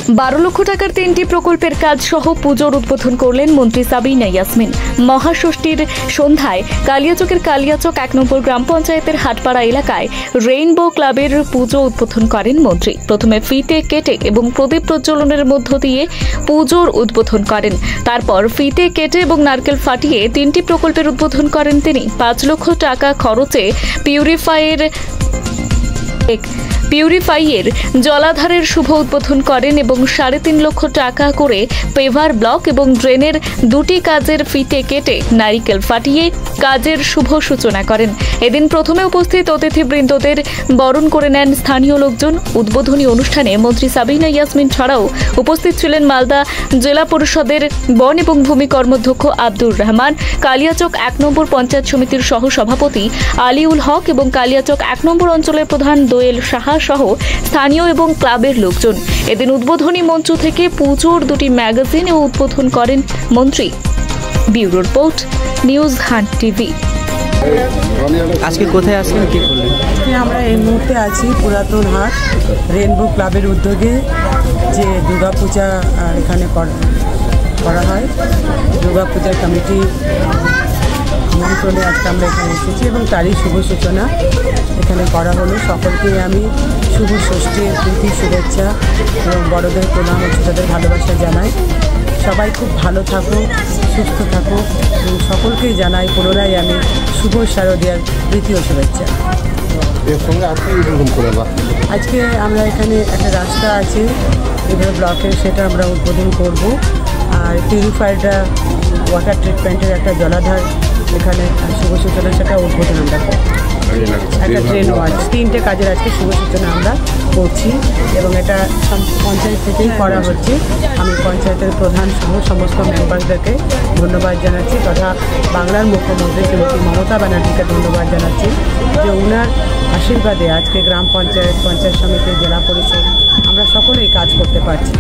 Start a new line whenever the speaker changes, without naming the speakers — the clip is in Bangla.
12 লক্ষ টাকার 3টি প্রকল্পের কাজ সহ পুজোর উদ্বোধন করলেন মন্ত্রী সাবিনা ইয়াসমিন। মহাষষ্ঠীর সন্ধ্যায় কালিয়াচকের কালিয়াচক 1 নম্বর গ্রাম পঞ্চায়েতের হাটপাড়া এলাকায় রেইনবো ক্লাবের পুজো উদ্বোধন করেন মন্ত্রী। প্রথমে ফিতে কেটে এবং প্রদীপ প্রজ্বলনের মধ্য দিয়ে পুজোর উদ্বোধন করেন। তারপর ফিতে কেটে এবং নারকেল ফাটিয়ে 3টি প্রকল্পের উদ্বোধন করেন তিনি। 5 লক্ষ টাকা খরচে পিউরিফাইয়ের জলাধারের শুভ উদ্বোধন করেন এবং 3.5 লক্ষ টাকা করে পেভার ব্লক এবং ড্রেনের 2টি কাজের ফিতে কেটে নারিকেল ফাটিয়ে কাজের শুভ সূচনা করেন। এদিন প্রথমে উপস্থিত অতিথিবৃন্দদের বরণ করে নেন স্থানীয় লোকজন। উদ্বোধনী অনুষ্ঠানে মন্ত্রী সাবিনা ইয়াসমিন ছাড়াও উপস্থিত ছিলেন মালদা জেলা পরিষদের বন এবং ভূমি কর্মাধ্যক্ষ আব্দুর রহমান, কালিয়াচক 1 নম্বর পঞ্চায়েত সমিতির সহ সভাপতি আলিউল হক এবং কালিয়াচক 1 নম্বর অঞ্চলের প্রধান দোয়েল সাহা সহ স্থানীয় এবং ক্লাবের লোকজন। এদিন উদ্বোধনী মঞ্চ থেকে পুজোর 2টি ম্যাগাজিন উদ্বোধন করেন মন্ত্রী। Bureau report, news hunt TV.
আজকে কোথায় আছেন, কি করলেন?
আমরা এই মুহূর্তে আছি পুরাতন হাট রেইনবো ক্লাবের উদ্যোগে যে দুর্গাপূজা এখানে করা হয়। দুর্গাপূজার কমিটি আমন্ত্রণে আজকে আমরা এখানে এসেছি এবং তারই শুভ সূচনা এখানে করা হলো। সকলকে আমি শুভ ষষ্ঠীর প্রীতি শুভেচ্ছা এবং বড়দের প্রণাম ও ছোটদের ভালোবাসা জানাই। সবাই খুব ভালো থাকুক, সুস্থ থাকুক এবং সকলকেই জানাই পুনরায় আমি শুভ শারদীয়ার প্রীতি ও শুভেচ্ছা। আজকে আমরা এখানে একটা রাস্তা আছে এভাবে ব্লকের, সেটা আমরা উদ্বোধন করব। আর পিউরিফাইডটা ওয়াটার ট্রিটমেন্টের একটা জলাধার এখানে শুভ সূচনা, সেটা উদ্বোধন আমরা করব। একটা ট্রেন ওয়াচ, 3টে কাজের আজকে শুভ সূচনা আমরা করছি এবং এটা পঞ্চায়েত থেকেই করা হচ্ছে। আমি পঞ্চায়েতের প্রধান সহ সমস্ত মেম্বারদেরকে ধন্যবাদ জানাচ্ছি, তথা বাংলার মুখ্যমন্ত্রী শ্রীমতী মমতা ব্যানার্জিকে ধন্যবাদ জানাচ্ছি যে ওনার আশীর্বাদে আজকে গ্রাম পঞ্চায়েত, পঞ্চায়েত সমিতি, জেলা পরিষদ আমরা সকলেই কাজ করতে পারছি।